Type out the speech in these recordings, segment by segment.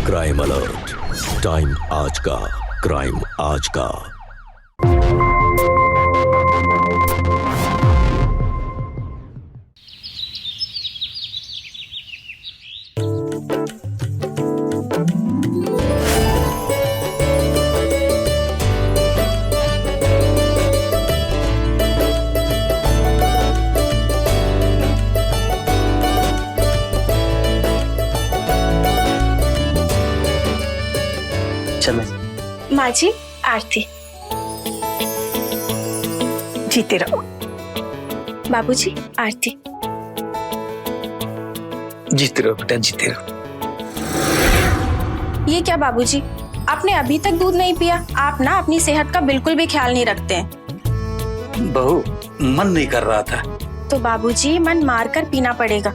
Crime alert, time आज का, crime आज का। चलो माँ जी, आरती। जीते रहो। बाबूजी, आरती। जीते रहो बेटा, जीते रहो। ये क्या बाबूजी, आपने अभी तक दूध नहीं पिया? आप ना अपनी सेहत का बिल्कुल भी ख्याल नहीं रखते हैं। बहू, मन नहीं कर रहा था। तो बाबूजी, मन मार कर पीना पड़ेगा।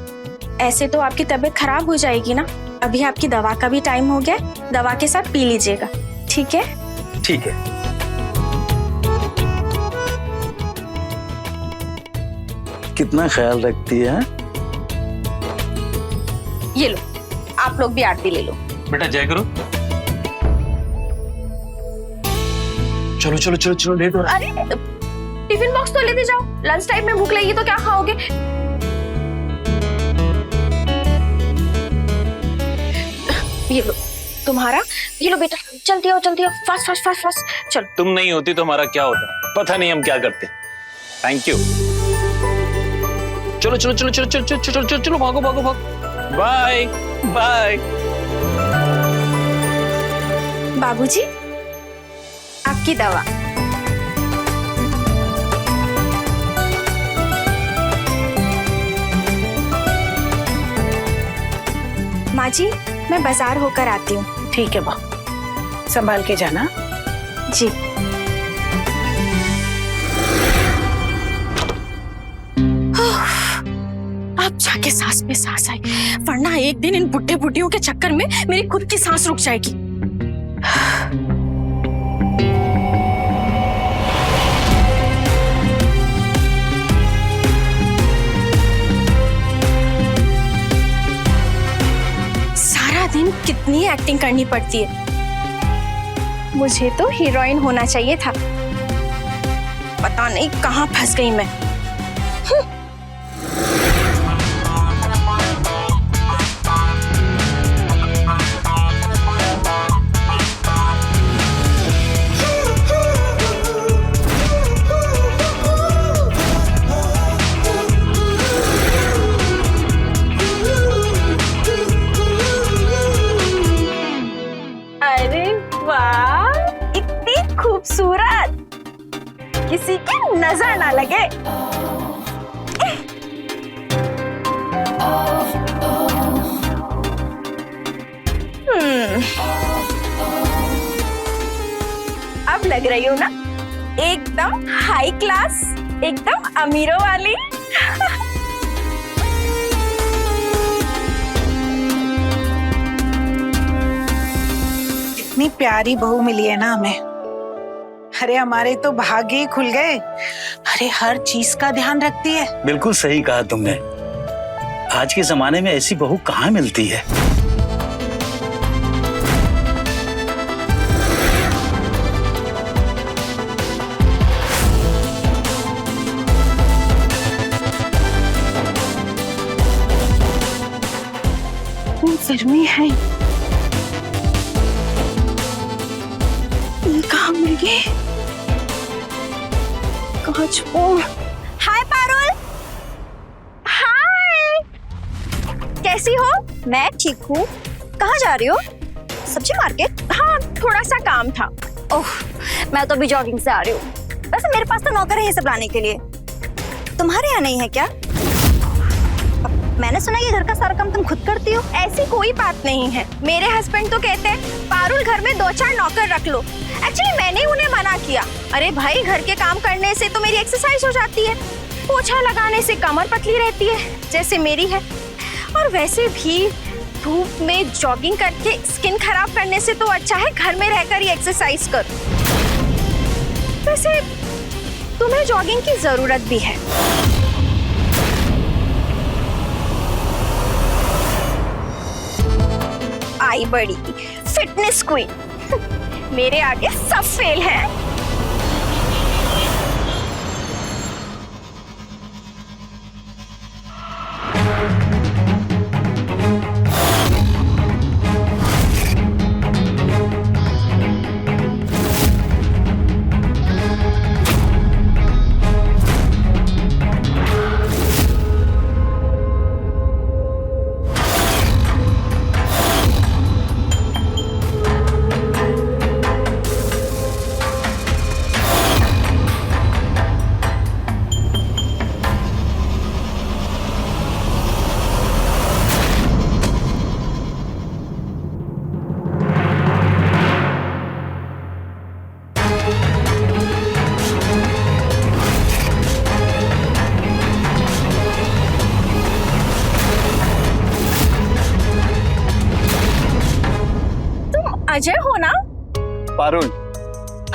ऐसे तो आपकी तबीयत खराब हो जाएगी ना। अभी आपकी दवा का भी टाइम हो गया, दवा के साथ पी लीजिएगा, ठीक है? ठीक है। कितना ख्याल रखती है? ये लो, आप लोग भी आरती ले लो। बेटा जय करो। चलो चलो चलो चलो, लेट हो रहा है। अरे टिफिन बॉक्स तो लेते जाओ, लंच टाइम में भूख लगेगी तो क्या खाओगे? ये लो तुम्हारा, ये लो बेटा, जल्दी आओ फास्ट फास्ट फास्ट फास्ट चलो। तुम नहीं होती तो हमारा क्या होता, पता नहीं हम क्या करते। Thank you. चलो चलो चलो चलो चलो चलो चलो चलो चलो, भागो भागो भागो। Bye bye. बाबूजी, आपकी दवा। माँ जी, मैं बाजार होकर आती हूँ। ठीक है बहू, संभाल के जाना। जी। अब जाके सांस पे सांस आई, वरना एक दिन इन बुढ़े बुढ़ियों के चक्कर में मेरी खुद की सांस रुक जाएगी। दिन कितनी एक्टिंग करनी पड़ती है। मुझे तो हीरोइन होना चाहिए था, पता नहीं कहाँ फंस गई मैं। खूबसूरत, किसी की नजर ना लगे। अब लग रही हो ना एकदम हाई क्लास, एकदम अमीरों वाली। इतनी प्यारी बहू मिली है ना हमें। अरे हमारे तो भाग्य ही खुल गए। अरे हर चीज का ध्यान रखती है। बिल्कुल सही कहा तुमने। आज के जमाने में ऐसी बहू कहाँ मिलती है। गर्मी है, कहाँ मिल गए? हाय पारुल। हाय, कैसी हो? मैं ठीक हूँ। कहाँ जा रही हो? सब्जी मार्केट? हाँ, थोड़ा सा काम था। ओह, मैं तो अभी जॉगिंग से आ रही हूँ। वैसे मेरे पास तो नौकर है ये सब लाने के लिए। तुम्हारे यहाँ नहीं है क्या? मैंने सुना कि घर का सारा काम तुम खुद करती हो। ऐसी कोई बात नहीं है। मेरे हस्बैंड तो कहते हैं पारुल घर में 2-4 नौकर रख लो। एक्चुअली मैंने उन्हें मना किया। अरे भाई, घर के काम करने से तो मेरी एक्सरसाइज हो जाती है, पोछा लगाने से कमर पतली रहती है जैसे मेरी है, और वैसे भी धूप में जॉगिंग करके स्किन खराब करने से तो अच्छा है घर में रहकर ही एक्सरसाइज करो। वैसे तुम्हें जॉगिंग की जरूरत भी है। आई बड़ी फिटनेस क्वीन। मेरे आगे सब फेल है। अजय हो ना? पारुल,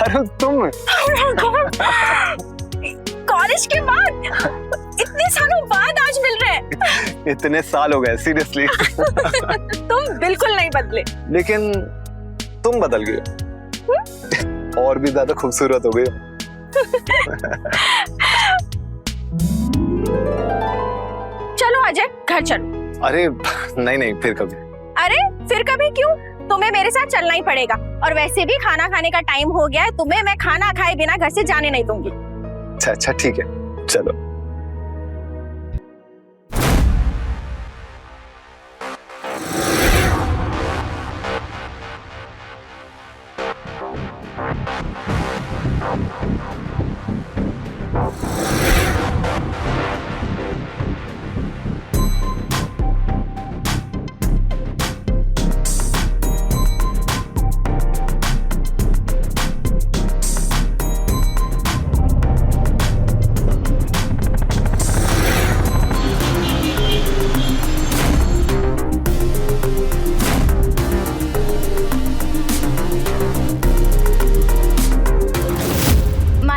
अरे तुम कॉलेज के बाद इतने सालों बाद आज मिल रहे हैं। इतने साल हो गए सीरियसली। तुम बिल्कुल नहीं बदले। लेकिन तुम बदल गए हो। और भी ज्यादा खूबसूरत हो गए हो। चलो अजय घर चलो। अरे नहीं नहीं, फिर कभी। अरे फिर कभी क्यों? तुम्हें मेरे साथ चलना ही पड़ेगा। और वैसे भी खाना खाने का टाइम हो गया है, तुम्हें मैं खाना खाए बिना घर से जाने नहीं दूंगी। अच्छा ठीक है, चलो।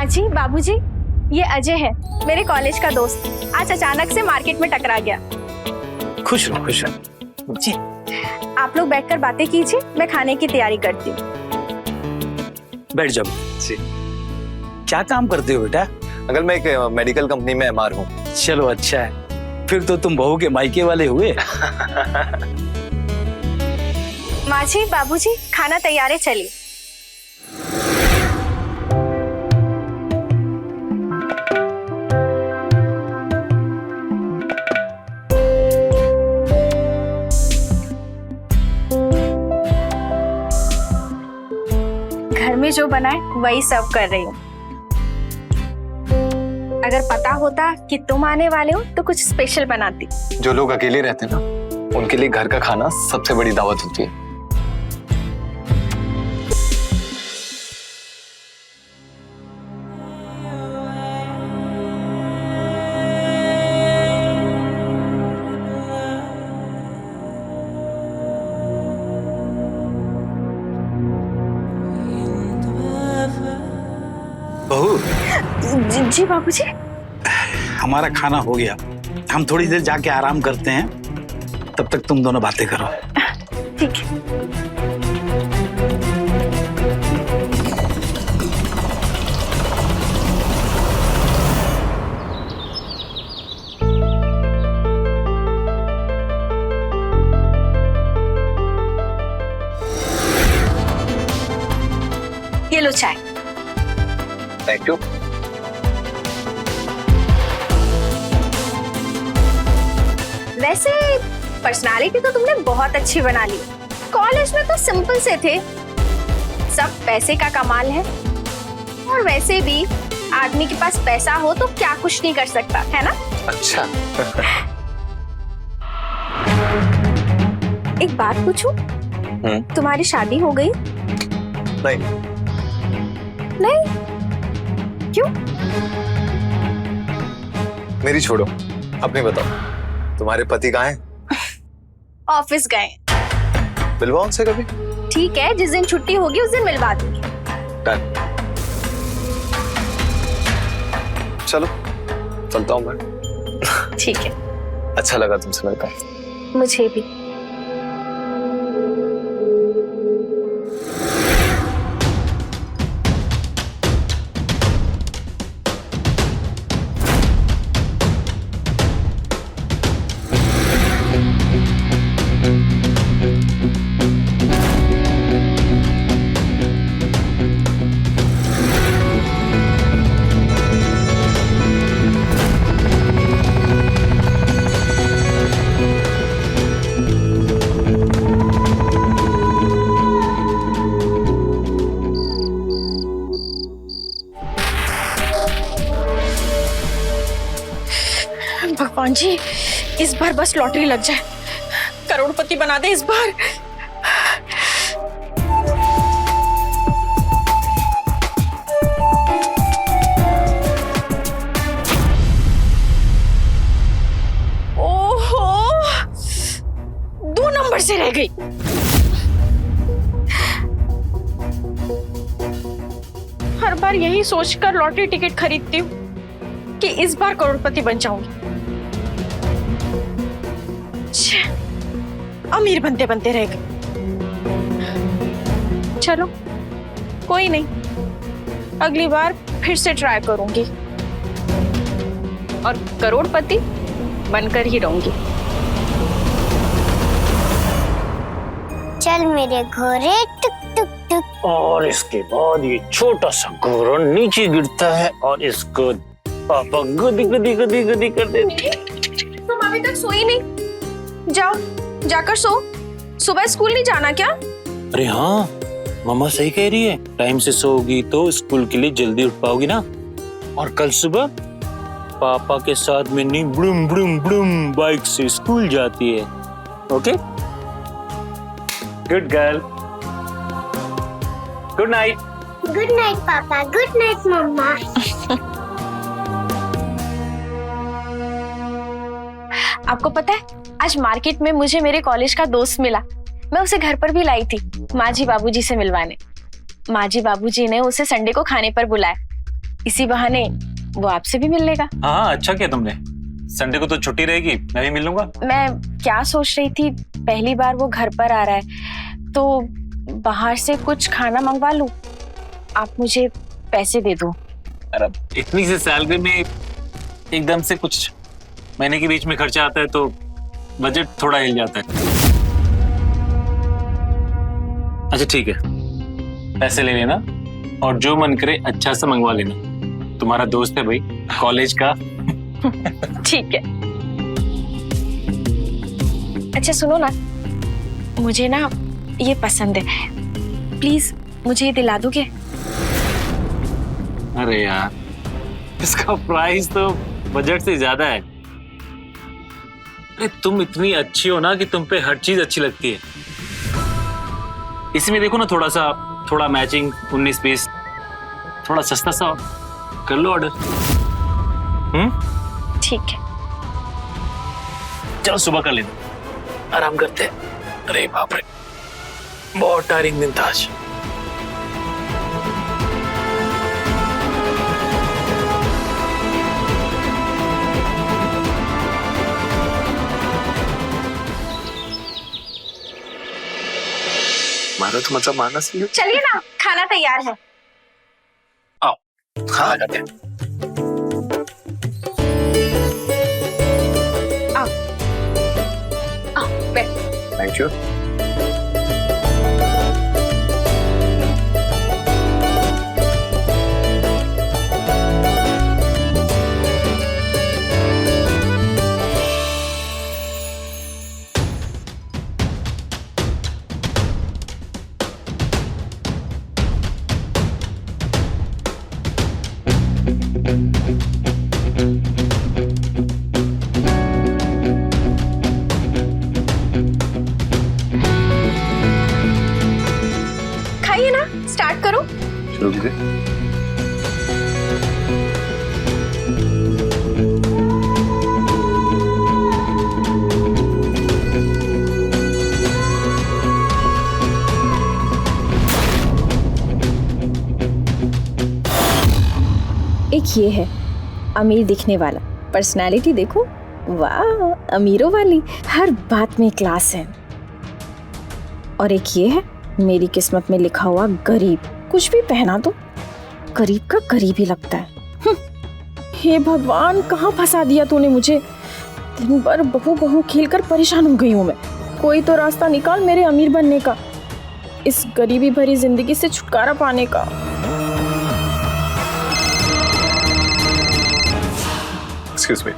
जी बाबूजी, ये अजय है, मेरे कॉलेज का दोस्त। आज अचानक से मार्केट में टकरा गया। खुश रहो खुश रहो। जी आप लोग बैठकर बातें कीजिए, मैं खाने की तैयारी करती हूँ। बैठ जाओ। जी। क्या काम करते हो बेटा? अंकल मैं एक मेडिकल कंपनी में एमआर हूँ। चलो अच्छा है, फिर तो तुम बहू के मायके वाले हुए। माँ जी बाबूजी, खाना तैयार है, चलिए। घर में जो बनाए वही सर्व कर रही हूँ। अगर पता होता कि तुम आने वाले हो तो कुछ स्पेशल बनाती। जो लोग अकेले रहते हैं ना, उनके लिए घर का खाना सबसे बड़ी दावत होती है। बहू, जी बाबूजी। हमारा खाना हो गया, हम थोड़ी देर जाके आराम करते हैं, तब तक तुम दोनों बातें करो। ठीक है। ये लो चाय। Thank you. वैसे पर्सनालिटी तो तुमने बहुत अच्छी बना ली। कॉलेज में तो सिंपल से थे, सब पैसे का कमाल है। और वैसे भी आदमी के पास पैसा हो तो क्या कुछ नहीं कर सकता, है ना? अच्छा। एक बात पूछूं? तुम्हारी शादी हो गई? नहीं। नहीं? क्यों? मेरी छोड़ो, अपनी बताओ, तुम्हारे पति कहाँ हैं? ऑफिस गए। मिलवाओ उनसे कभी। ठीक है, जिस दिन छुट्टी होगी उस दिन मिलवा दूंगी। डन। चलो चलता हूँ मैं। ठीक है। अच्छा लगा तुमसे मिलकर। मुझे भी। भगवान जी, इस बार बस लॉटरी लग जाए, करोड़पति बना दे इस बार। ओहो, 2 नंबर से रह गई। हर बार यही सोचकर लॉटरी टिकट खरीदती हूँ कि इस बार करोड़पति बन जाऊंगी। छे, अमीर बनते बनते रह गई। चलो कोई नहीं, अगली बार फिर से ट्राई करूंगी और करोड़पति बनकर ही रहूंगी। चल मेरे घोड़े, टुक टुक टुक। और इसके बाद ये छोटा सा घोड़ा नीचे गिरता है और इसको पापा गदी गदी गदी गदी कर देते हैं। तुम अभी तक सोई नहीं? जाओ, जाकर सो। सुबह स्कूल नहीं जाना क्या? अरे हाँ, मम्मा सही कह रही है, टाइम से सोओगी तो स्कूल के लिए जल्दी उठ पाओगी ना। और कल सुबह पापा के साथ में नहीं ब्लूम ब्लूम ब्लूम बाइक से स्कूल जाती है। Okay, good girl, good night. Good night पापा, गुड नाइट मम्मा। आपको पता है, आज मार्केट में मुझे मेरे कॉलेज का दोस्त मिला। मैं उसे घर पर भी लाई थी माँ जी बाबूजी से मिलवाने। माँ जी बाबूजी ने उसे संडे को खाने पर बुलाया, इसी बहाने वो आपसे भी मिल लेगा। हाँ, अच्छा किया तुमने। संडे को तो छुट्टी रहेगी, मैं भी मिल लूंगा। मैं क्या सोच रही थी, पहली बार वो घर पर आ रहा है तो बाहर से कुछ खाना मंगवा लूं। आप मुझे पैसे दे दो। अरे इतनी सी सैलरी में एकदम से कुछ महीने के बीच में खर्चा आता है तो बजट थोड़ा हिल जाता है। अच्छा ठीक है, पैसे ले लेना और जो मन करे अच्छा सा मंगवा लेना। तुम्हारा दोस्त है भाई, कॉलेज का। ठीक है। अच्छा सुनो ना, मुझे ना ये पसंद है, प्लीज मुझे ये दिला दोगे? अरे यार, इसका प्राइस तो बजट से ज्यादा है। अरे तुम इतनी अच्छी हो ना कि तुम पे हर चीज अच्छी लगती है। इसमें देखो ना, थोड़ा मैचिंग 19-20, थोड़ा सस्ता सा कर लो ऑर्डर। ठीक है। चलो सुबह कर लेना, आराम करते हैं। अरे बाप रे, बहुत टायरिंग दिन था आज। मारो तो मतलब मारना चाहिए। चलिए ना, खाना तैयार है। आओ खाना खाते हैं। Thank you. खाइए ना, स्टार्ट करो। शुरू कीजिए। एक ये है अमीर दिखने वाला, पर्सनालिटी देखो, वाह अमीरों वाली, हर बात में क्लास है। और एक ये है मेरी किस्मत में लिखा हुआ गरीब, कुछ भी पहना दो गरीब का गरीब ही लगता है। हे भगवान, कहाँ फंसा दिया तूने मुझे। दिन भर बहू बहू खेल कर परेशान हो गई हूँ मैं। कोई तो रास्ता निकाल मेरे अमीर बनने का, इस गरीबी भरी जिंदगी से छुटकारा पाने का। Excuse me.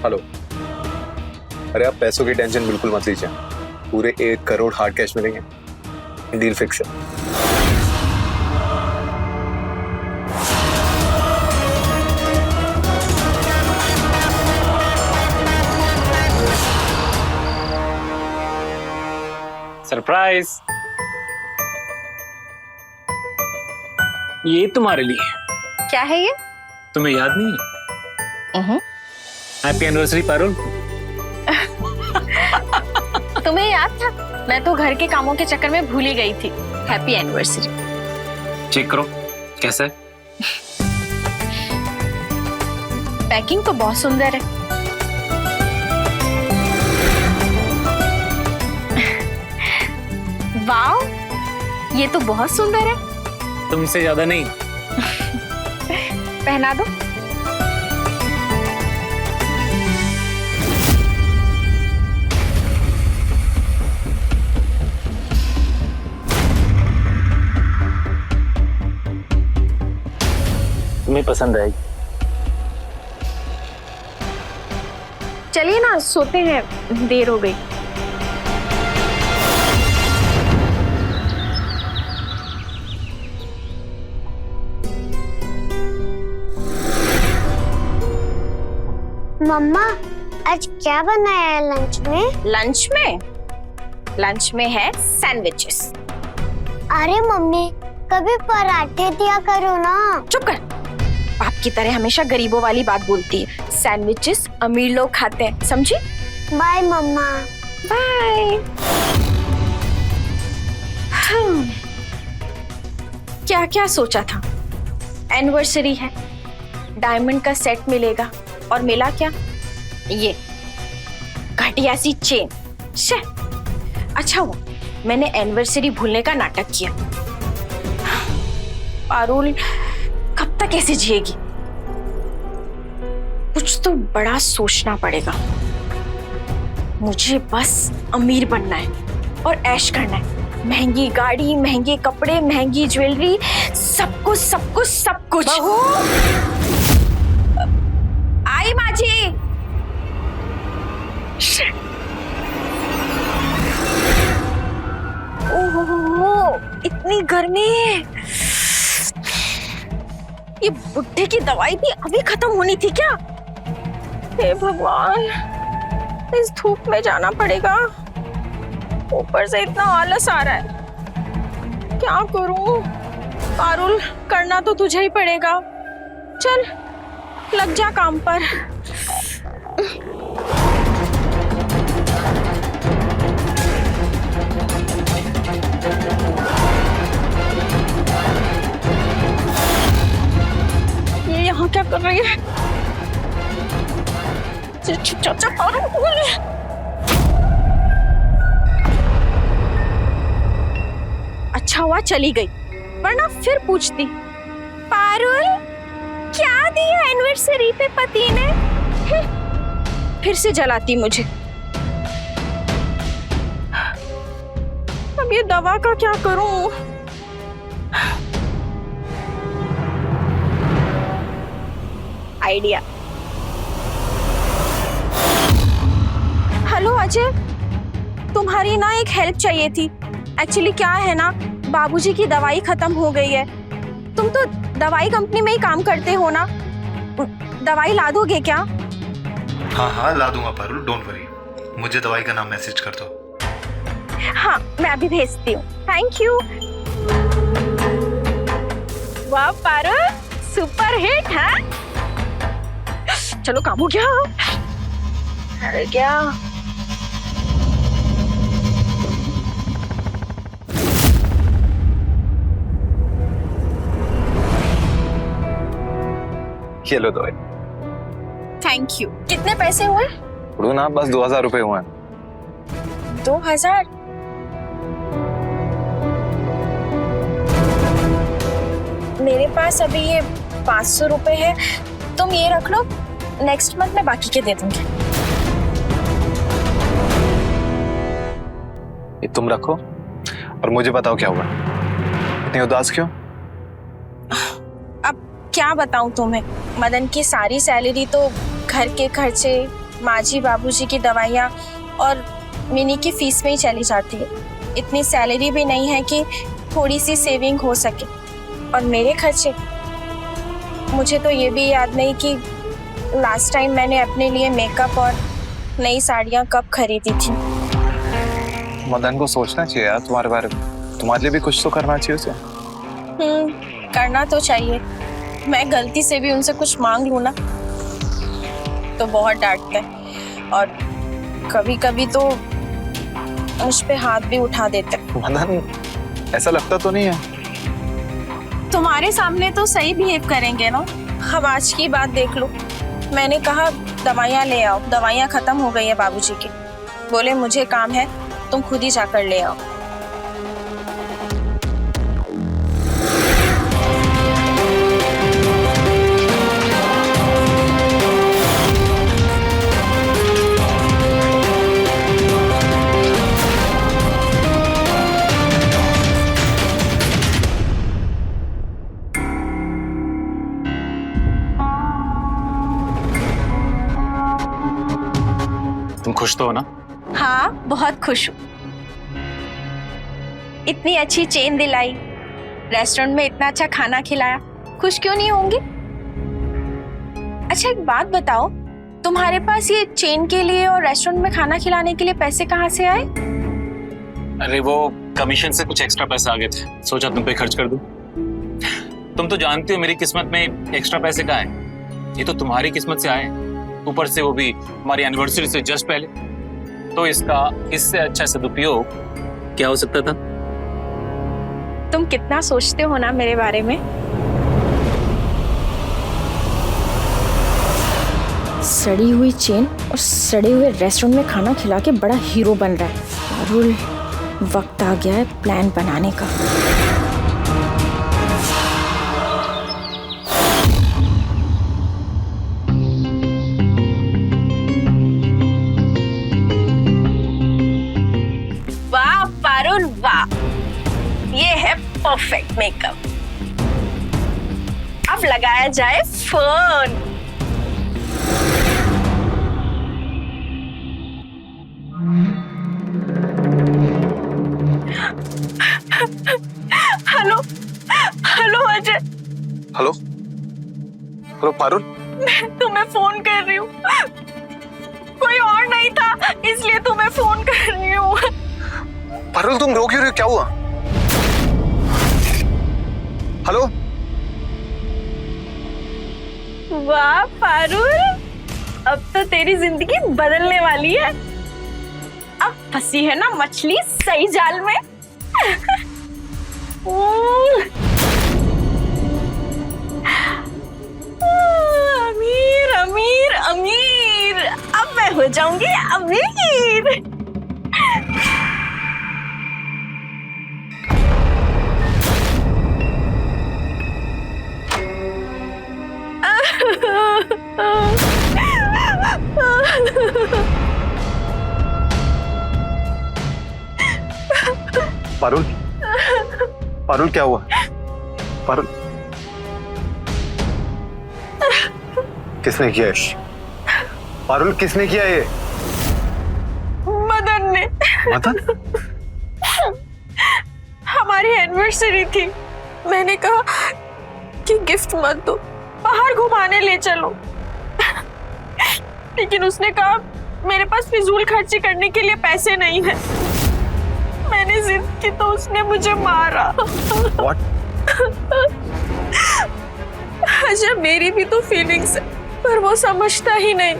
हेलो। अरे आप पैसों की टेंशन बिल्कुल मत लीजिए, पूरे 1 करोड़ हार्ड कैश मिलेंगे। डील फिक्स है। सरप्राइज, ये तुम्हारे लिए। क्या है ये? तुम्हें याद नहीं है? Happy anniversary Parul. तुम्हें याद था? मैं तो घर के कामों के चक्कर में भूल ही गई थी। Happy anniversary. चेक करो कैसा है। पैकिंग तो बहुत सुंदर है। वाओ, ये तो बहुत सुंदर है। तुमसे ज्यादा नहीं। पहना दो। तुम्हें पसंद आएगी। चलिए ना, सोते हैं, देर हो गई। मम्मा आज क्या बनाया है लंच में? लंच में है सैंडविचेस। अरे मम्मी कभी पराठे दिया करो ना। चुप कर, बाप की तरह हमेशा गरीबों वाली बात बोलती है। सैंडविचेस अमीर लोग खाते हैं, समझी? बाय मम्मा। बाय। क्या क्या सोचा था? एनिवर्सरी है, डायमंड का सेट मिलेगा, और मिला क्या? ये घटिया सी चेन। शे, अच्छा हुआ मैंने एनिवर्सरी भूलने का नाटक किया। पारुल कब तक ऐसे जिएगी? कुछ तो बड़ा सोचना पड़ेगा। मुझे बस अमीर बनना है और ऐश करना है। महंगी गाड़ी, महंगे कपड़े, महंगी ज्वेलरी, सब कुछ सब कुछ सब कुछ। आई माजी। ओहो, इतनी गर्मी। ये बुड्ढे की दवाई भी अभी खत्म होनी थी क्या? हे भगवान, इस धूप में जाना पड़ेगा। ऊपर से इतना आलस आ रहा है। क्या करूं? पारुल, करना तो तुझे ही पड़ेगा। चल लग जा काम पर। ये यहाँ क्या कर रही है? अच्छा हुआ चली गई, वरना फिर पूछती, पारुल क्या दिया एनिवर्सरी पे पति ने? फिर से जलाती मुझे। अब ये दवा का क्या करूं? आइडिया। हेलो अजय, तुम्हारी ना एक हेल्प चाहिए थी। एक्चुअली क्या है ना, बाबूजी की दवाई खत्म हो गई है। तुम तो दवाई कंपनी में ही काम करते हो ना, दवाई ला दोगे क्या? हाँ ला दूंगा पारुल, डोंट वरी। मुझे दवाई का नाम मैसेज कर दो। हाँ मैं अभी भेजती हूँ। Thank you. वाह पारुल, सुपर हिट है। चलो काम हो गया। अरे क्या ये लो दवाई। Thank you. कितने पैसे हुए? ना बस 2000 रुपए हुए हैं। 2000? मेरे पास अभी ये 500 रुपए है, तुम ये रख लो, नेक्स्ट मंथ में बाकी के दे दूंगी। ये तुम रखो और मुझे बताओ क्या हुआ, इतनी उदास क्यों? अब क्या बताऊं तुम्हें, मदन की सारी सैलरी तो घर के खर्चे, माजी बाबूजी की दवाइयाँ और मिनी की फीस में ही चली जाती है। इतनी सैलरी भी नहीं है कि थोड़ी सी सेविंग हो सके। और मेरे खर्चे, मुझे तो ये भी याद नहीं कि लास्ट टाइम मैंने अपने लिए मेकअप और नई साड़ियाँ कब खरीदी थी। मदन को सोचना चाहिए यार तुम्हारे बारे में, तुम्हारे लिए भी कुछ तो करना चाहिए उसे। करना तो चाहिए। मैं गलती से भी उनसे कुछ मांग लूं ना तो बहुत डांटते हैं और कभी कभी तो मुझ पे हाथ भी उठा देते हैं। मदन ऐसा लगता तो नहीं है। तुम्हारे सामने तो सही बिहेव करेंगे ना। अब आज की बात देख लो, मैंने कहा दवाइयाँ ले आओ, दवाइयाँ खत्म हो गई है बाबूजी की। बोले मुझे काम है, तुम खुद ही जाकर ले आओ। तुम खुश तो हो ना? हाँ, बहुत खुश हूँ। इतनी अच्छी चेन दिलाई, रेस्टोरेंट में इतना अच्छा खाना खिलाया, खुश क्यों नहीं होंगी? अच्छा एक बात बताओ, तुम्हारे पास ये चेन के लिए और रेस्टोरेंट में खाना खिलाने के लिए पैसे कहाँ से आए? अरे वो कमीशन से कुछ एक्स्ट्रा पैसे आ गए थे, सोचा तुम पे खर्च कर दूं। तुम तो जानती हो मेरी किस्मत में एक्स्ट्रा पैसे कहाँ है। ये तो तुम्हारी किस्मत से आए, ऊपर से वो भी हमारी एनिवर्सरी से जस्ट पहले। तो इसका इससे अच्छा सदुपयोग क्या हो सकता था? तुम कितना सोचते हो ना मेरे बारे में। सड़ी हुई चेन और सड़े हुए रेस्टोरेंट में खाना खिला के बड़ा हीरो बन रहा है पारुल। वक्त आ गया है प्लान बनाने का। वाह पारुल वाह, ये है परफेक्ट मेकअप। अब लगाया जाए phone. Hello hello Ajay. Hello hello Parul, मैं तुम्हें फोन कर रही हूँ, कोई और नहीं था इसलिए तुम्हें फोन कर रही हूँ। पारुल तुम रो क्यों रही हो, क्या हुआ? हेलो। वाह पारुल, अब तो तेरी जिंदगी बदलने वाली है। अब फंसी है ना मछली सही जाल में। अमीर अमीर अमीर, अब मैं हो जाऊंगी अमीर। पारुल, पारुल क्या हुआ? पारुल किसने किया? पारुल किसने किया ये? मदन ने। मदन? हमारी एनिवर्सरी थी, मैंने कहा कि गिफ्ट मत दो, बाहर घुमाने ले चलो। लेकिन उसने कहा मेरे पास फिजूल खर्ची करने के लिए पैसे नहीं है। मैंने जिद की तो उसने मुझे मारा। What? अच्छा मेरी भी तो फीलिंग्स है, पर वो समझता ही नहीं।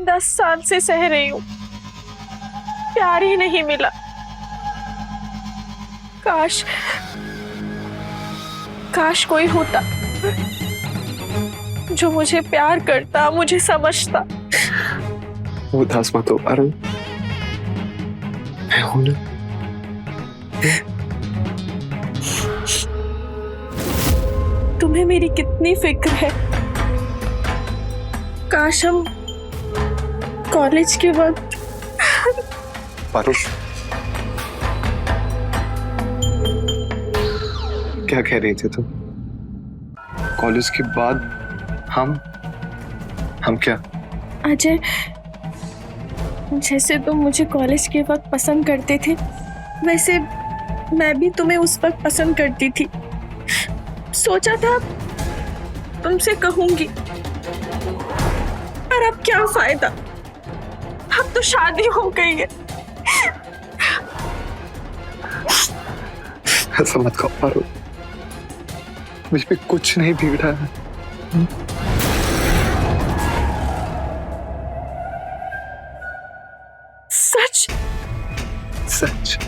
दस साल से सह रही हूँ, प्यार ही नहीं मिला। काश काश कोई होता जो मुझे प्यार करता, मुझे समझता। उदास मत हो पारुल, मैं हूं ना। तुम्हें मेरी कितनी फिक्र है। काश हम कॉलेज के वक्त। पारुल क्या कह रही थी तुम? कॉलेज के बाद हम क्या? अजय जैसे तुम मुझे कॉलेज के वक्त पसंद करते थे, वैसे मैं भी तुम्हें उस वक्त पसंद करती थी। सोचा था तुमसे कहूंगी, पर अब क्या फायदा, अब तो शादी हो गई है। ऐसा मत कहो पारुल, मुझ पे कुछ नहीं बिगड़ा है। सच? सच।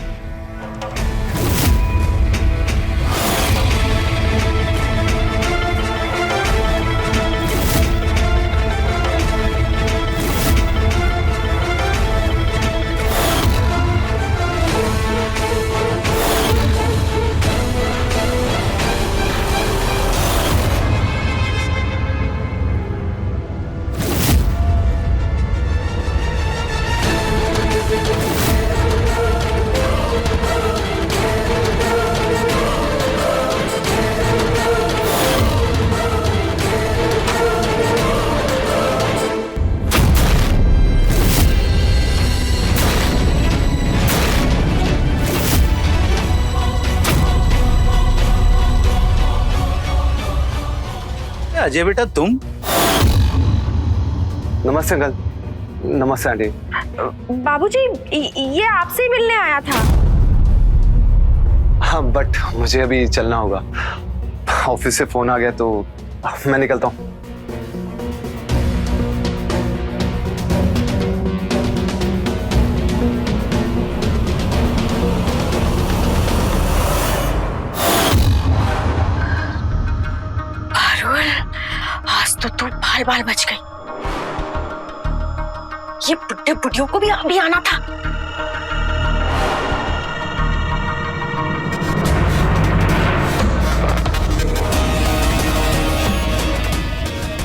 अजय बेटा तुम? नमस्ते अंकल। नमस्ते आंटी। बाबूजी, ये आपसे ही मिलने आया था। हाँ, बट मुझे अभी चलना होगा, ऑफिस से फोन आ गया तो मैं निकलता हूँ। आज तो तू बाल बाल बच गई। ये बुड्ढे बुढ़ियों को भी अभी आना था।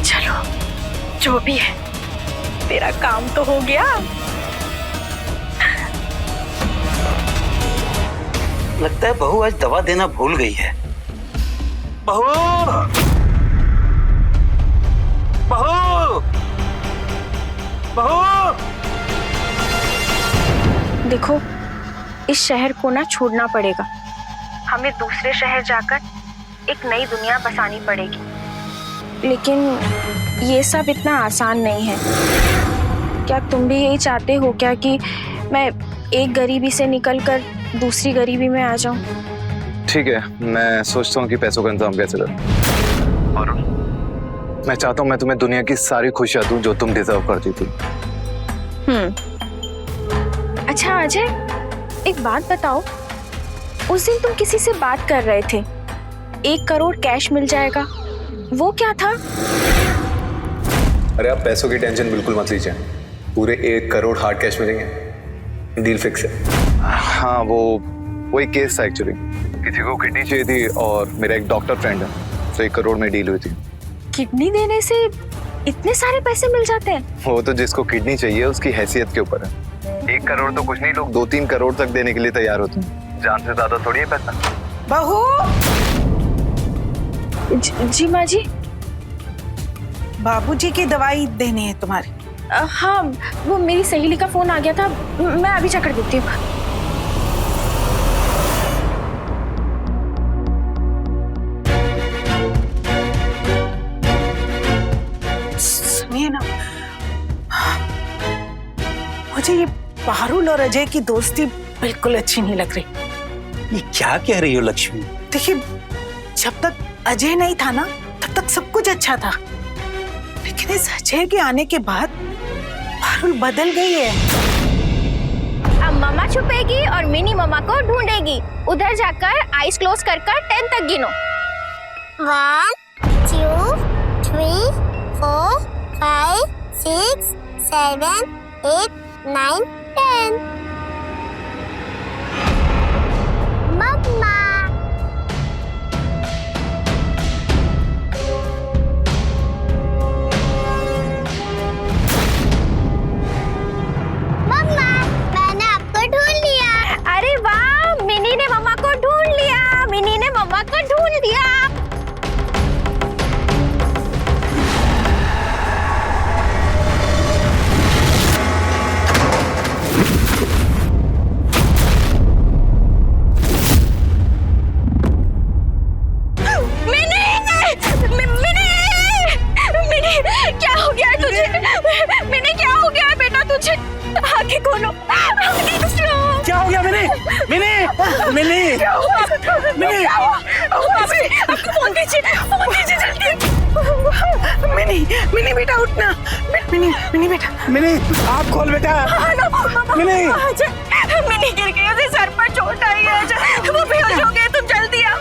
चलो, जो भी है, तेरा काम तो हो गया। लगता है बहू आज दवा देना भूल गई है। बहू, बहू, बहू। देखो, इस शहर को ना छोड़ना पड़ेगा। हमें दूसरे शहर जाकर एक नई दुनिया बसानी पड़ेगी। लेकिन ये सब इतना आसान नहीं है। क्या तुम भी यही चाहते हो क्या कि मैं एक गरीबी से निकलकर दूसरी गरीबी में आ जाऊं? ठीक है, मैं सोचता हूँ कि पैसों का इंतजाम कैसे करूं। और मैं चाहता हूँ मैं तुम्हें दुनिया की सारी खुशियां दूं जो तुम डिजर्व करती थी। अच्छा अजय, एक बात बताओ, उस दिन तुम किसी से बात कर रहे थे, 1 करोड़ कैश मिल जाएगा, वो क्या था? अरे आप पैसों की टेंशन बिल्कुल मत लीजिए, पूरे 1 करोड़ हार्ड कैश मिलेंगे, डील फिक्स है। हाँ, वो एक केस था एक्चुअली, किसी को किडनी चाहिए थी और मेरा एक डॉक्टर फ्रेंड है, तो 1 करोड़ में डील हुई थी। किडनी देने से इतने सारे पैसे मिल जाते हैं? वो तो जिसको किडनी चाहिए उसकी हैसियत के ऊपर है। 1 करोड़ तो कुछ नहीं, लोग 2-3 करोड़ तक देने के लिए तैयार होते हैं। जान से ज्यादा थोड़ी है पैसा। बहू, जी माँ जी। बाबूजी की दवाई देनी है तुम्हारी। हाँ, वो मेरी सहेली का फोन आ गया था, मैं अभी जाकर देती हूँ। सुनिए ना, मुझे ये पारुल और अजय की दोस्ती बिल्कुल अच्छी नहीं लग रही। ये क्या कह रही हो लक्ष्मी? देखिए, जब तक अजय नहीं था ना, तब तक सब कुछ अच्छा था, लेकिन इस अजय के आने के बाद पारुल बदल गई है। अब मम्मा छुपेगी और मिनी मम्मा को ढूंढेगी। उधर जाकर आईज क्लोज कर 10 तक गिनो। 1 2 3 4 5 6 7 8 9 10। मम्मा, मम्मा, मैंने आपको ढूंढ लिया। अरे वाह, मिनी ने मम्मा को ढूंढ लिया। मिनी ने मम्मा को ढूंढ लिया। मिनी मिनी फोन दीजिए जल्दी। मिनी बेटा उठना। मिनी बेटा। मिनी आप खोल बेटा। मिनी मिनी गिर गई, उसे सर पर चोट आई है अजय, वो बेहोश हो गए, तुम जल्दी आओ।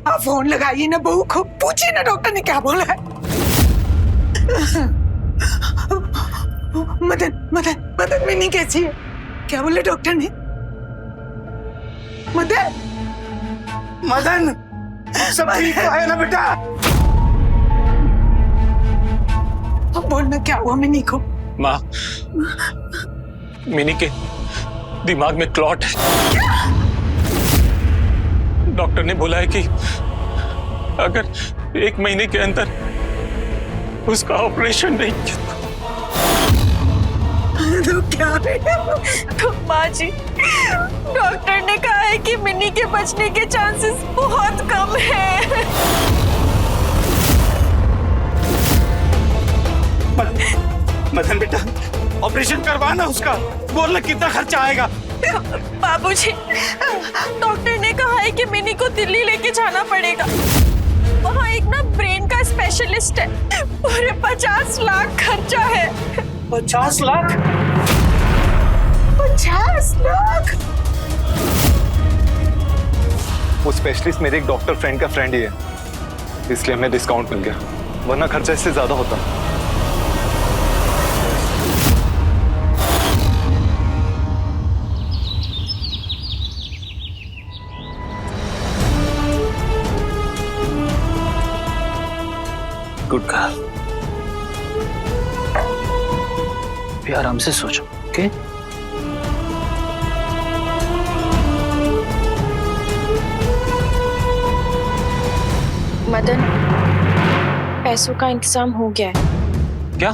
आप फोन लगाइए ना बहू को, पूछिए ना डॉक्टर ने क्या बोला है। मदन मिनी कैसी है? क्या बोले डॉक्टर ने? मदन सब ठीक तो है ना बेटा? बोलना क्या हुआ मिनी को? माँ, मिनी के दिमाग में क्लॉट है। डॉक्टर ने बोला है कि अगर 1 महीने के अंदर उसका ऑपरेशन नहीं किया तो क्या तो माँ जी, डॉक्टर ने कहा है कि मिनी के बचने के चांसेस बहुत कम हैं। मदन बेटा ऑपरेशन करवाना उसका, बोलना कितना खर्चा आएगा? बाबूजी, डॉक्टर ने कहा है कि मिनी को दिल्ली लेके जाना पड़ेगा। वहाँ एक ना ब्रेन का स्पेशलिस्ट है, पूरे 50 लाख खर्चा है। 50 लाख? 50 लाख? वो स्पेशलिस्ट मेरे एक डॉक्टर फ्रेंड का फ्रेंड ही है, इसलिए हमें डिस्काउंट मिल गया, वरना खर्चा इससे ज्यादा होता। गुड गर्ल, भी आराम से सोचो, ओके? मदन, पैसों का इंतजाम हो गया है। क्या?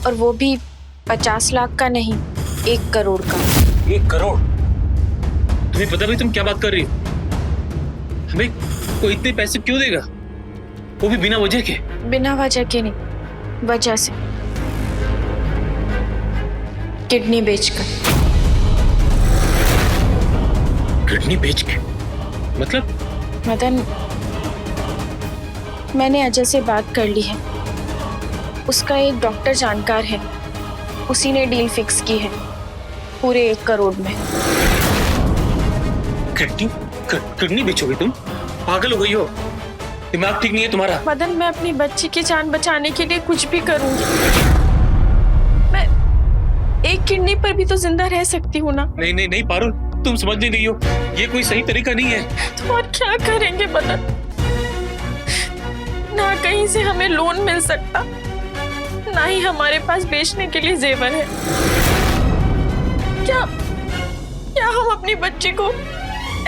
और वो भी 50 लाख का नहीं, 1 करोड़ का। 1 करोड़? तुम्हें पता भाई तुम क्या बात कर रही हो? हमें कोई इतने पैसे क्यों देगा, वो भी बिना वजह के? बिना वजह के नहीं, वजह से। किडनी बेचकर। किडनी बेच के? मतलब? मदन, मैंने अजय से बात कर ली है, उसका एक डॉक्टर जानकार है, उसी ने डील फिक्स की है पूरे 1 करोड़ में। किडनी बेचोगे तुम? पागल हो गई हो? दिमाग ठीक नहीं है तुम्हारा? मदन, मैं अपनी बच्ची की जान बचाने के लिए कुछ भी करूंगी। मैं 1 किडनी पर भी तो जिंदा रह सकती हूँ ना? नहीं नहीं नहीं पारुल, तुम समझ नहीं रही हो, ये कोई सही तरीका नहीं है। तो और क्या करेंगे मदन? ना कहीं से हमें लोन मिल सकता, ना ही हमारे पास बेचने के लिए जेवर है। क्या हम अपनी बच्ची को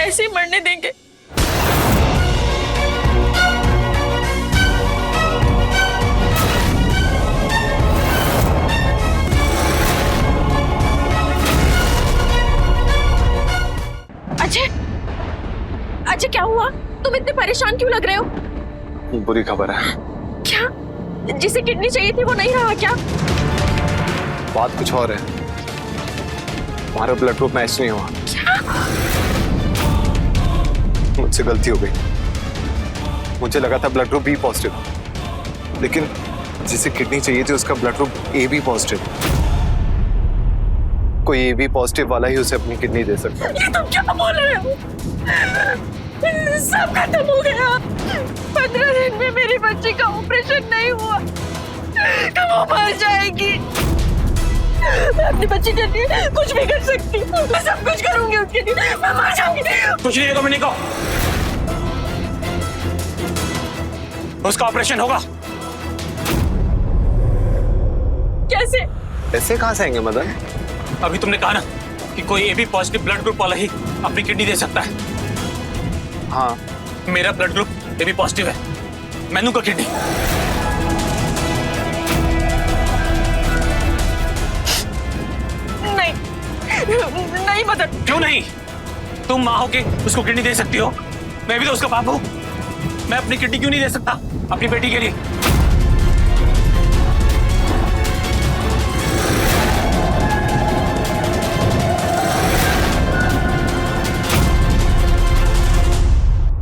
ऐसे ही मरने देंगे? अजय, क्या हुआ? तुम इतने परेशान क्यों लग रहे हो? बुरी खबर है। क्या? जिसे किडनी चाहिए थी वो नहीं रहा क्या? बात कुछ और है, हमारा ब्लड ग्रुप मैच नहीं हुआ। क्या? मुझसे गलती हो गई, मुझे लगा था ब्लड ग्रुप बी पॉजिटिव, लेकिन जिसे किडनी चाहिए थी उसका blood group A B positive. कोई ए बी पॉजिटिव वाला ही उसे अपनी किडनी दे सकता है। ये तुम क्या बोल रहे हो? सब खत्म हो गया। 15 दिन में मेरी बच्ची का ऑपरेशन नहीं हुआ तो वो मर जाएगी। मैं अपनी बच्ची के लिए कुछ भी कर सकती हूँ, मैं सब कुछ करूंगी उसके लिए। मैं मर जाऊंगी। कुछ नहीं होगा मिनी को, उसका ऑपरेशन होगा। कैसे? ऐसे कहाँ से आएंगे मदन? अभी तुमने कहा ना कि कोई A B positive blood group वाला ही अपनी किडनी दे सकता है। हाँ, मेरा blood group A B positive है, मैनू का किडनी। नहीं, नहीं मदन। क्यों नहीं? तुम माँ हो के उसको किडनी दे सकती हो, मैं भी तो उसका बाप हूँ। मैं अपनी किडनी क्यों नहीं दे सकता अपनी बेटी के लिए?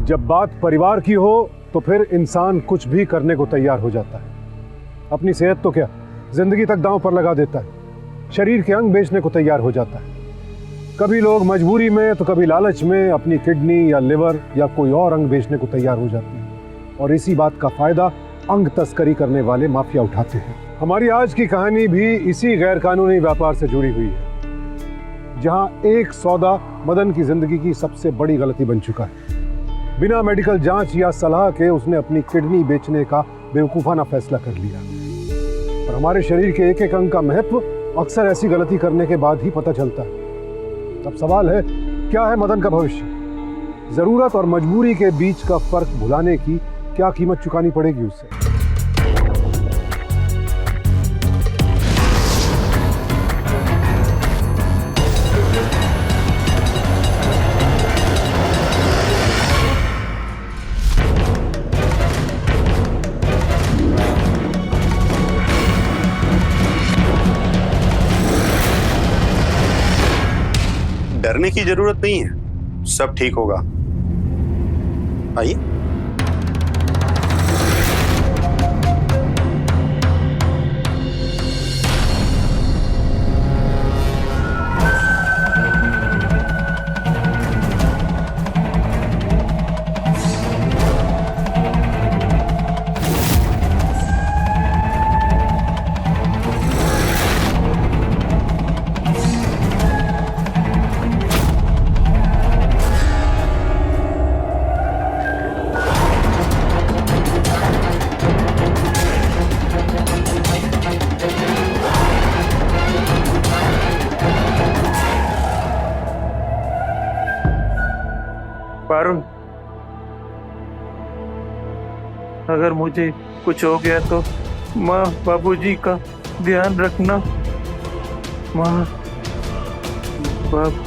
जब बात परिवार की हो तो फिर इंसान कुछ भी करने को तैयार हो जाता है। अपनी सेहत तो क्या, जिंदगी तक दांव पर लगा देता है। शरीर के अंग बेचने को तैयार हो जाता है। कभी लोग मजबूरी में तो कभी लालच में अपनी किडनी या लिवर या कोई और अंग बेचने को तैयार हो जाते हैं, और इसी बात का फायदा अंग तस्करी करने वाले माफिया उठाते हैं। हमारी आज की कहानी भी इसी गैर कानूनी व्यापार से जुड़ी हुई है, जहां एक सौदा मदन की जिंदगी की सबसे बड़ी गलती बन चुका है। बिना मेडिकल जांच या सलाह के उसने अपनी किडनी बेचने का बेवकूफाना फैसला कर लिया। और हमारे शरीर के एक एक अंग का महत्व अक्सर ऐसी गलती करने के बाद ही पता चलता है। अब सवाल है, क्या है मदन का भविष्य? जरूरत और मजबूरी के बीच का फर्क भुलाने की क्या कीमत चुकानी पड़ेगी उसे? डरने की जरूरत नहीं है, सब ठीक होगा। आइए। पारुल, अगर मुझे कुछ हो गया तो माँ बाबूजी का ध्यान रखना। माँ बाप।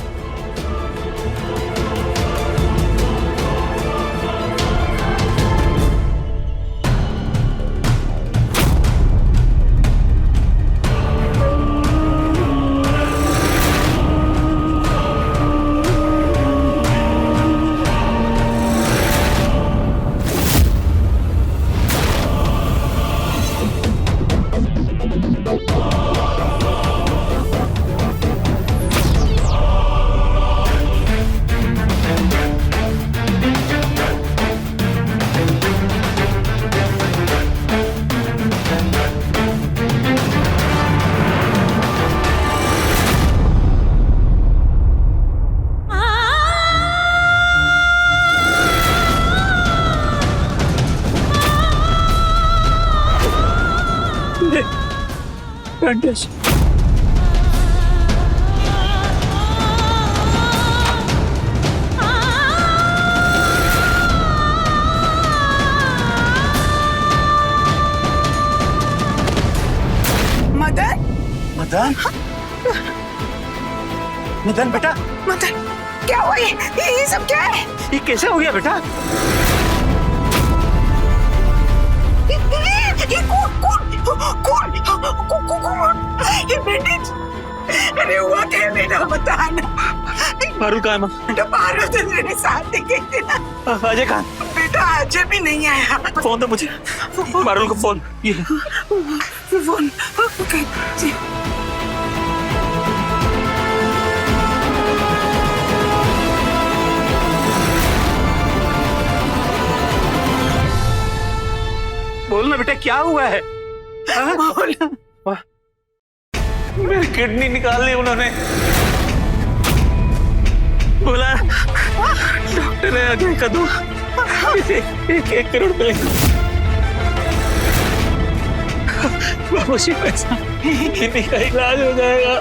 मदन, मदन, मदन बेटा, मदन क्या हुआ? ये सब क्या है? ये कैसे हो गया बेटा? ये कौन? ये बैंडेज? अरे हुआ क्या बेटा, बताना। पारुल कहाँ है माँ? बेटा पारुल तो मेरे साथ ही गई थी ना। अजय कहाँ? बेटा अजय भी नहीं आया। फोन दो मुझे, पारुल को फोन। ये फोन। ओके जी। बोलना बेटा, क्या हुआ है? बोला। मेरी किडनी निकाल ली उन्होंने। बोला डॉक्टर है अजय का दो एक करोड़ रुपए बाबूजी पैसा किडनी का इलाज हो जाएगा।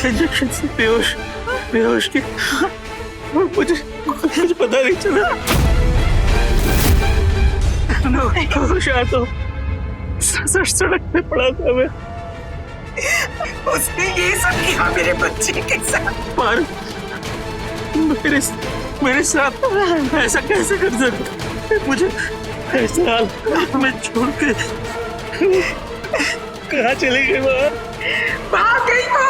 इंजेक्शन से बेहोश की मुझे कुछ पता नहीं चला। शायद तो सड़क पे पड़ा था मैं। उसने ये सब किया मेरे बच्चे के साथ। पर मेरे साथ ऐसा कैसे कर सकते? मुझे ऐसे हाल में छोड़ के कहाँ चली गई बाहर? भाग गई वो,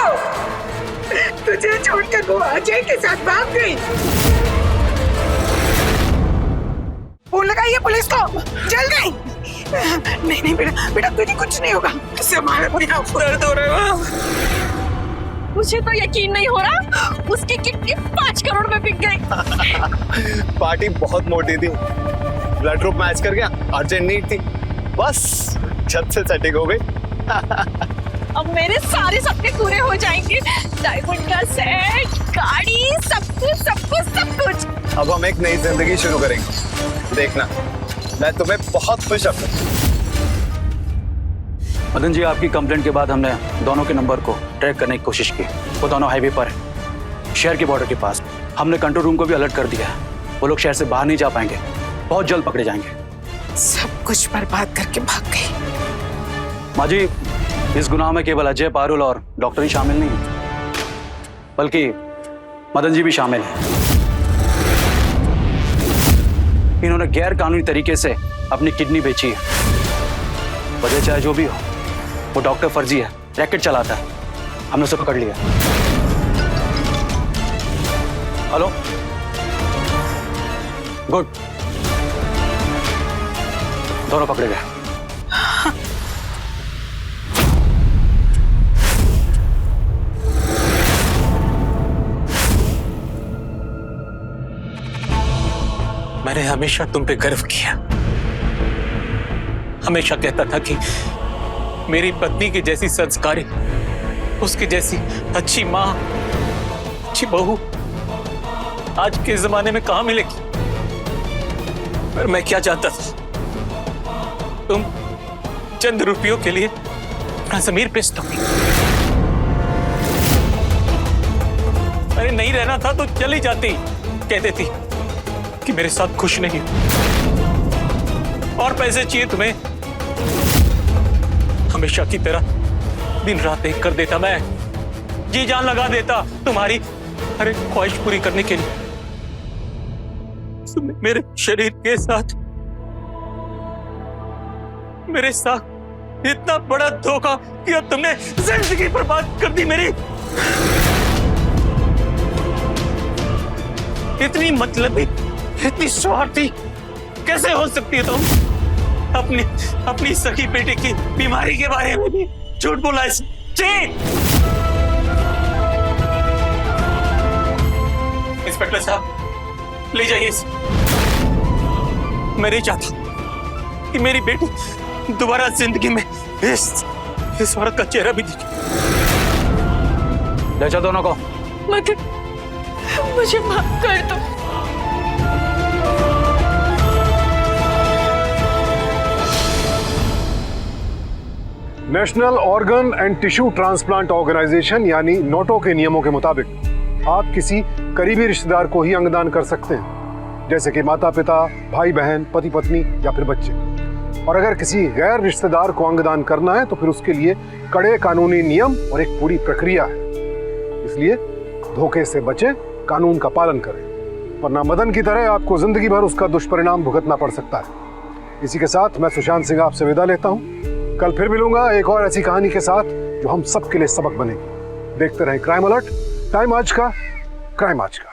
तुझे छोड़कर वो अजय के साथ भाग गई। फोन लगाइए पुलिस को, चल गई। नहीं नहीं बेटा, बेटा तुझे कुछ नहीं होगा, तुझसे हमारा दर्द हो रहा है। मुझे तो यकीन नहीं हो रहा, उसकी किडनी 5 करोड़ में बिक गई। पार्टी बहुत मोटी थी, ब्लड ग्रुप मैच कर गया, अर्जेंट नीड थी, बस छत से सेटिंग हो गई। अब मेरे सारे सपने पूरे हो जाएंगे, डायमंड का सेट, गाड़ी, सब कुछ सब कुछ सब कुछ। अब हम एक नई जिंदगी शुरू करेंगे, देखना मैं तुम्हें बहुत खुश रखूंगा। मदन जी, आपकी कंप्लेंट के बाद हमने दोनों के नंबर को ट्रैक करने की कोशिश की। वो दोनों हाईवे पर है, शहर के बॉर्डर के पास। हमने कंट्रोल रूम को भी अलर्ट कर दिया है। वो लोग शहर से बाहर नहीं जा पाएंगे, बहुत जल्द पकड़े जाएंगे। सब कुछ बर्बाद करके भाग गई। माँ जी, इस गुनाह में केवल अजय, पारुल और डॉक्टर ही शामिल नहीं है, बल्कि मदन जी भी शामिल है। इन्होंने गैर कानूनी तरीके से अपनी किडनी बेची है। वजह चाहे जो भी हो, वो डॉक्टर फर्जी है, रैकेट चलाता है। हमने उसे पकड़ लिया। हेलो, गुड, दोनों पकड़े गए। मैंने हमेशा तुम पे गर्व किया, हमेशा कहता था कि मेरी पत्नी की जैसी संस्कारी, उसकी जैसी अच्छी माँ, अच्छी बहू आज के जमाने में कहां मिलेगी। पर मैं क्या जानता था, तुम चंद रुपयों के लिए अपना ज़मीर बेच दोगी। अरे नहीं रहना था तो चली जाती, कह देती कि मेरे साथ खुश नहीं और पैसे चाहिए तुम्हें। हमेशा की तरह दिन रात एक कर देता, मैं जी जान लगा देता तुम्हारी हर एक ख्वाहिश पूरी करने के लिए। तुमने मेरे शरीर के साथ मेरे साथ इतना बड़ा धोखा किया, तुमने जिंदगी बर्बाद कर दी मेरी। इतनी मतलबी, इतनी स्वार्थी कैसे हो सकती है तुम? अपनी सखी बेटे की बीमारी के बारे में भी झूठ बोला। इंस्पेक्टर साहब, ले जाइए इसे। मैं नहीं चाहता कि मेरी बेटी दोबारा जिंदगी में इस औरत का चेहरा भी दिखे। ले जाओ दोनों को। मगर मुझे माफ कर दो। National organ and tissue transplant organisation यानी नोटो के नियमों के मुताबिक आप किसी करीबी रिश्तेदार को ही अंगदान कर सकते हैं, जैसे कि माता पिता, भाई बहन, पति पत्नी या फिर बच्चे। और अगर किसी गैर रिश्तेदार को अंगदान करना है तो फिर उसके लिए कड़े कानूनी नियम और एक पूरी प्रक्रिया है। इसलिए धोखे से बचें, कानून का पालन करें, वरना मदन की तरह आपको जिंदगी भर उसका दुष्परिणाम भुगतना पड़ सकता है। इसी के साथ मैं सुशांत सिंह आपसे विदा लेता हूँ। कल फिर मिलूंगा एक और ऐसी कहानी के साथ जो हम सबके लिए सबक बनेगी। देखते रहें क्राइम अलर्ट, टाइम आज का, क्राइम आज का।